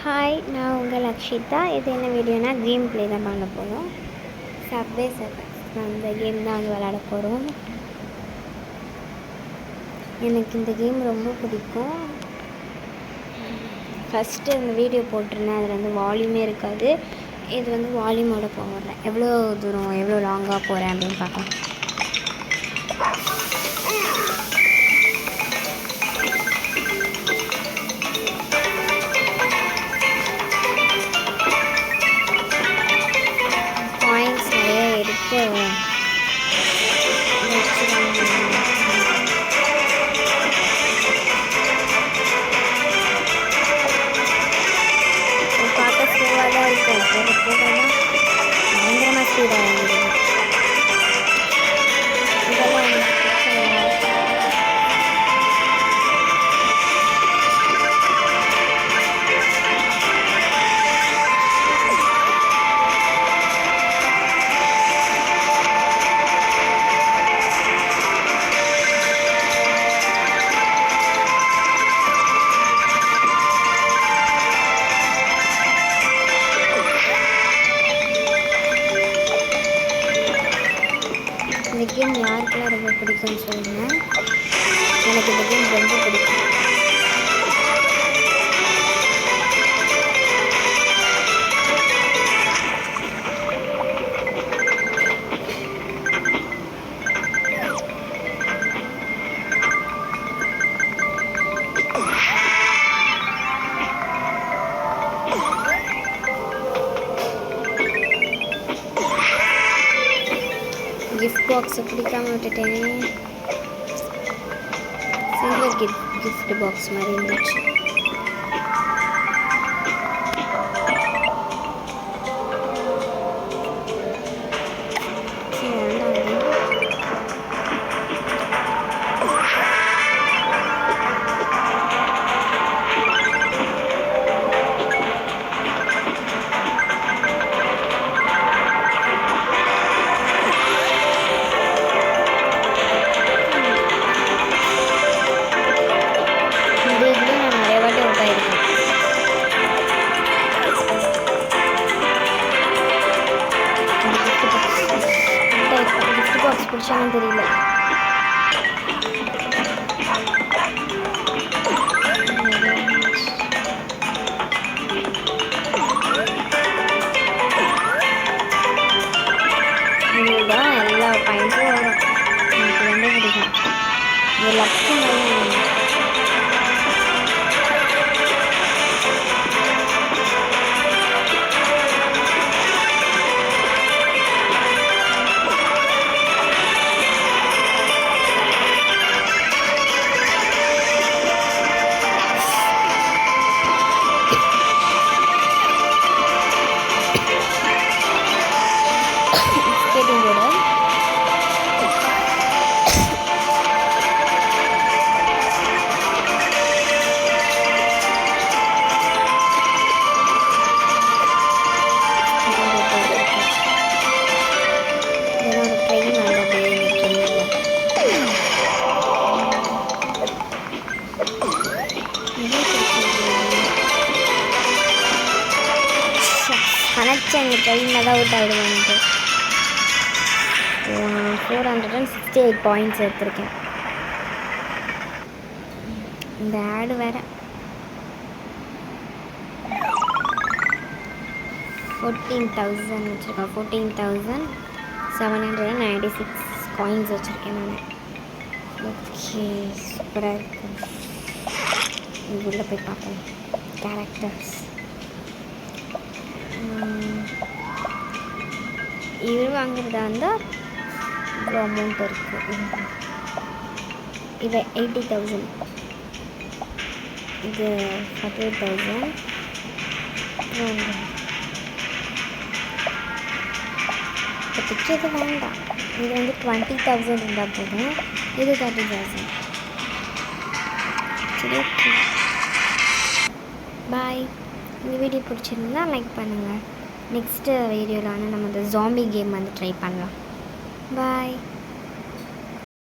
Hi, நான் உங்கள் அக்ஷிதா. இது என்ன வீடியோனா கேம் ப்ளே தான் பண்ண போகிறோம். சப்வே சர்ஃபர்ஸ் அந்த கேம் தான் வந்து விளையாட போகிறோம். எனக்கு இந்த கேம் ரொம்ப பிடிக்கும். ஃபஸ்ட்டு இந்த வீடியோ போட்டிருந்தேன், அதில் வந்து வால்யூமே இருக்காது. இது வந்து வால்யூமோட போகிறேன். எவ்வளோ தூரம் எவ்வளோ லாங்காக போகிறேன் அப்படின்னு பார்க்கலாம். பாயிண்ட்ஸ் நிறைய எடுத்து பார்க்க ஸ்லோவாக தான் இருக்கும். போகலாம் பயங்கரமாக ஸ்பீடாக இருந்தது. இதெல்லாம் எனக்கு இந்த கேம் யாருக்கெல்லாம் ரொம்ப பிடிக்கும்னு சொல்லுங்கள். எனக்கு இந்த கேம் ரொம்ப பிடிக்கும். கிஃப்ட் பாக்ஸை பிடிக்காம விட்டுட்டேன். சில்வர் கிஃப்ட் பாக்ஸ் மாதிரி இருந்துச்சு. பிடிச்சானு தெரியல. இதுதான் எல்லா பாயிண்ட்ஸும் வரும். எனக்கு ரொம்ப பிடிக்கும். இது லக்கு மாதிரி. கனெக்ஷன் ட்ரெயினில் தான் அவுட் ஆகிடுவான்ட்டு 468 பாயிண்ட்ஸ் எடுத்திருக்கேன். இந்த ஆடு வேறு 14,000 வச்சுருக்கேன். 14,796 காயின்ஸ் வச்சுருக்கேன் நான். ஓகே, சூப்பராக இருக்கு. உள்ளே போய் பார்ப்போம். கேரக்டர்ஸ் இது வாங்குறதா இருந்தால் இவ்வளோ அமௌண்ட் இருக்குது. இது 80,000, இது 48,000. இப்போதைக்கு இது வேண்டாம். இது வந்து 20,000 இருந்தால் போதும். இது 30,000. சரி, ஓகே, பாய். இந்த வீடியோ பிடிச்சிருந்தா லைக் பண்ணுங்கள். நெக்ஸ்ட்டு வீடியோவில் வந்து நம்ம இந்த ஜாம்பி கேம் வந்து ட்ரை பண்ணலாம். பாய்.